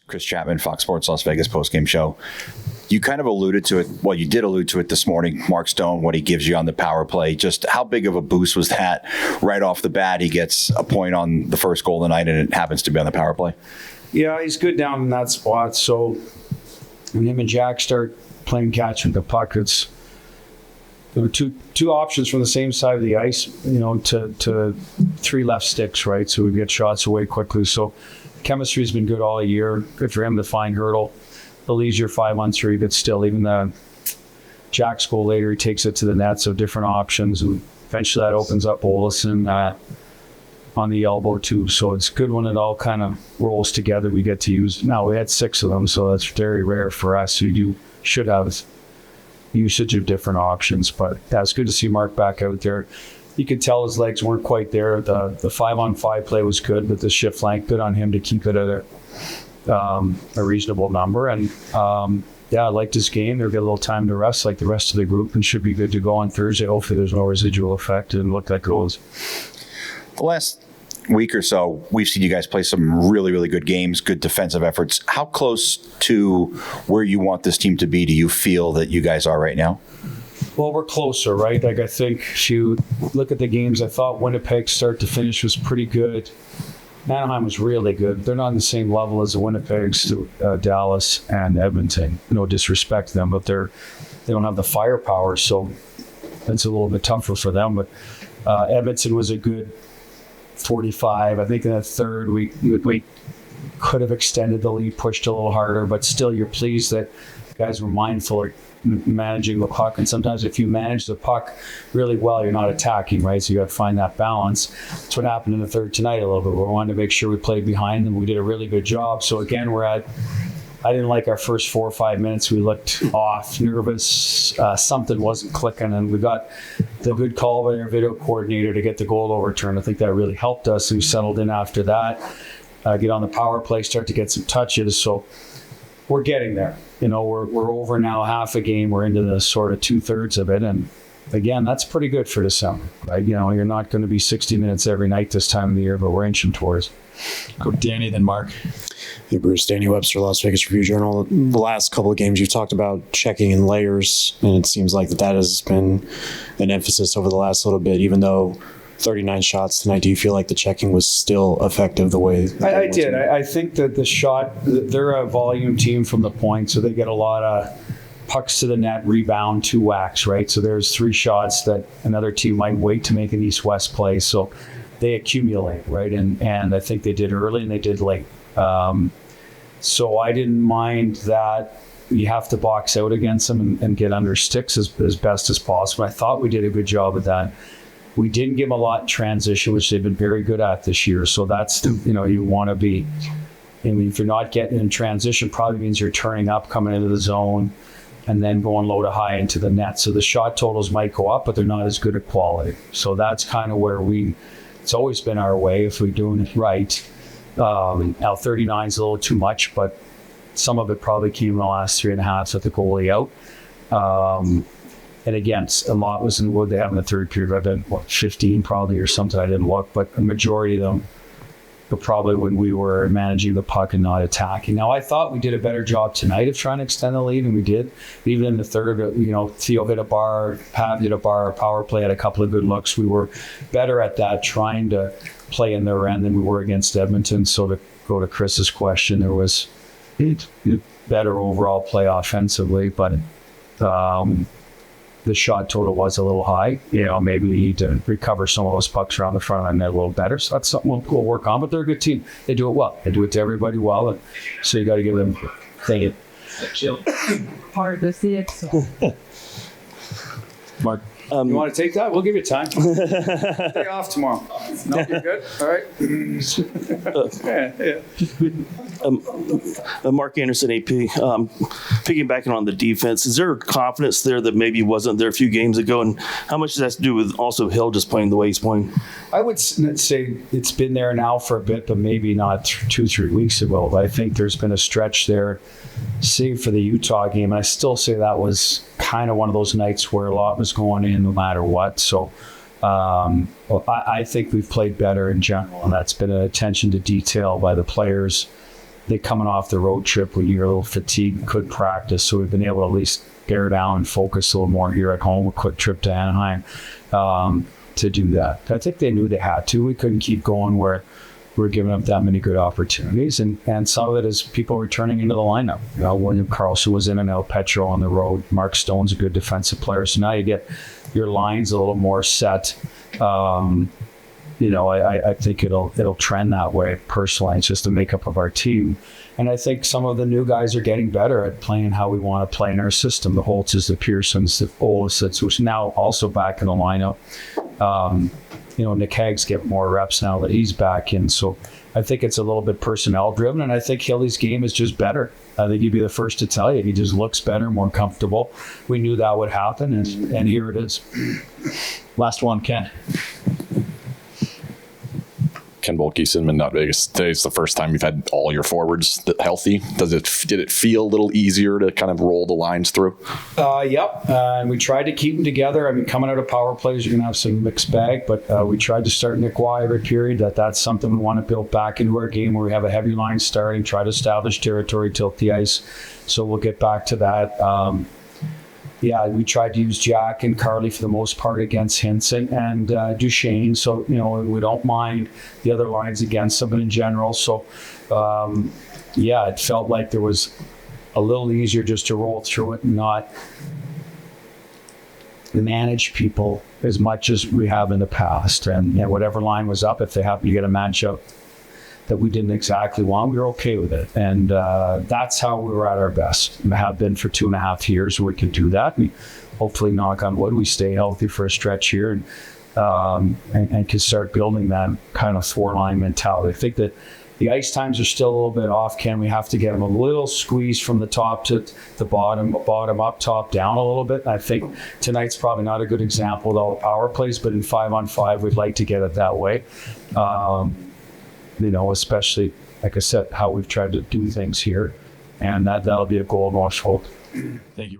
Chris Chapman, Fox Sports Las Vegas postgame show. You kind of alluded to it. Well, you did allude to it this morning. Mark Stone, what he gives you on the power play. Just how big of a boost was that right off the bat? He gets a point on the first goal of the night, and it happens to be on the power play. Yeah, he's good down in that spot. So when him and Jack start playing catch with the puck, there were two options from the same side of the ice, to three left sticks, right? So we get shots away quickly. So chemistry's been good all year. Good for him to find Hurdle. The leisure 5-on-3, but still, even the Jack's goal later, he takes it to the net. So different options, and eventually that opens up Olesen on the elbow too. So it's good when it all kind of rolls together. We get to use. Now we had 6 of them, so that's very rare for us. So you should have usage of different options. But yeah, it's good to see Mark back out there. You could tell his legs weren't quite there. The 5-on-5 play was good, but the shift flank, good on him to keep it at a reasonable number. And I liked his game. They'll get a little time to rest like the rest of the group, and should be good to go on Thursday. Hopefully there's no residual effect. It didn't look like it was. The last week or so, we've seen you guys play some really, really good games, good defensive efforts. How close to where you want this team to be do you feel that you guys are right now? Well, we're closer, right? Like, I think if you look at the games, I thought Winnipeg start to finish was pretty good. Anaheim was really good. They're not on the same level as the Winnipegs, Dallas, and Edmonton. No disrespect to them, but they don't have the firepower, so it's a little bit tougher for them. But Edmonton was a good 45. I think in the third, we could have extended the lead, pushed a little harder, but still, you're pleased that guys were mindful of managing the puck. And sometimes if you manage the puck really well, you're not attacking, right? So you got to find that balance. That's what happened in the third tonight a little bit. We wanted to make sure we played behind them. We did a really good job. So again, I didn't like our first 4 or 5 minutes. We looked off, nervous. Something wasn't clicking, and we got the good call by our video coordinator to get the goal overturned. I think that really helped us. We settled in after that, get on the power play, start to get some touches. So we're getting there. We're over now half a game. We're into the sort of 2/3 of it, and again, that's pretty good for December, right? You're not going to be 60 minutes every night this time of the year, but we're inching towards. Go Danny, then Mark. Hey, Bruce. Danny Webster, Las Vegas Review-Journal. The last couple of games you've talked about checking in layers, and it seems like that has been an emphasis over the last little bit, even though 39 shots tonight. Do you feel like the checking was still effective the way I did? I think that the shot, they're a volume team from the point, so they get a lot of pucks to the net, rebound, 2 whacks, right? So there's 3 shots that another team might wait to make an east-west play. So they accumulate, right? And I think they did early and they did late. So I didn't mind that. You have to box out against them and get under sticks as best as possible. I thought we did a good job of that. We didn't give them a lot in transition, which they've been very good at this year. So that's, you want to be, if you're not getting in transition, probably means you're turning up, coming into the zone, and then going low to high into the net. So the shot totals might go up, but they're not as good at quality. So that's kind of where it's always been our way if we're doing it right. Now 39 is a little too much, but some of it probably came in the last 3.5 with the goalie out. And again, a lot was in what they have in the third period. I've been 15 probably or something. I didn't look, but a majority of them were probably when we were managing the puck and not attacking. Now, I thought we did a better job tonight of trying to extend the lead, and we did. Even in the third, Theo hit a bar, Pav hit a bar, power play had a couple of good looks. We were better at that, trying to play in their end than we were against Edmonton. So to go to Chris's question, there was better overall play offensively, but the shot total was a little high. Maybe we need to recover some of those pucks around the front of the net a little better. So that's something we'll work on. But they're a good team. They do it well. They do it to everybody well. And so you got to give them thank you. Hard to see it. Mark. You want to take that? We'll give you time. Day off tomorrow. No, you're good? All right. Mark Anderson, AP. Piggybacking on the defense, is there confidence there that maybe wasn't there a few games ago? And how much does that have to do with also Hill just playing the way he's playing? I would say it's been there now for a bit, but maybe not 2-3 weeks ago. But I think there's been a stretch there, save for the Utah game. And I still say that was kind of one of those nights where a lot was going in no matter what. So I think we've played better in general, and that's been an attention to detail by the players they coming off the road trip when you're a little fatigued, could practice. So we've been able to at least bear down and focus a little more here at home. A quick trip to Anaheim to do that. I think they knew they had to. We couldn't keep going where we're giving up that many good opportunities. And some of it is people returning into the lineup. You know, William Karlsson was in and out, Petro on the road. Mark Stone's a good defensive player. So now you get your lines a little more set. You know, I think it'll trend that way personally. It's just the makeup of our team. And I think some of the new guys are getting better at playing how we want to play in our system. The Holtzes, the Pearsons, the Olisits, who's now also back in the lineup. You know, Nick Hagg's get more reps now that he's back in. So I think it's a little bit personnel driven, and I think Hilly's game is just better. I think he'd be the first to tell you. He just looks better, more comfortable. We knew that would happen, and here it is. Last one, Ken. Ken Volkieson in Not Vegas. Today's the first time you've had all your forwards healthy. Did it feel a little easier to kind of roll the lines through? Yep. And we tried to keep them together. I mean, coming out of power plays, you're going to have some mixed bag, but we tried to start Nick Waugh every period. That's something we want to build back into our game where we have a heavy line starting, try to establish territory, tilt the ice. So we'll get back to that. Yeah, we tried to use Jack and Carly for the most part against Hinson and Duchesne. So, you know, we don't mind the other lines against them in general. So, yeah, it felt like there was a little easier just to roll through it and not manage people as much as we have in the past. And you know, whatever line was up, if they happen to get a matchup that we didn't exactly want, we were okay with it. And that's how we were at our best. We have been for 2.5 years where we can do that. We hopefully, knock on wood, we stay healthy for a stretch here and can start building that kind of 4-line mentality. I think that the ice times are still a little bit off, Ken. We have to get them a little squeezed from the top to the bottom up, top down a little bit. And I think tonight's probably not a good example with all the power plays, but in 5-on-5, we'd like to get it that way. You know, especially, like I said, how we've tried to do things here. And that'll be a goal going forward. Thank you.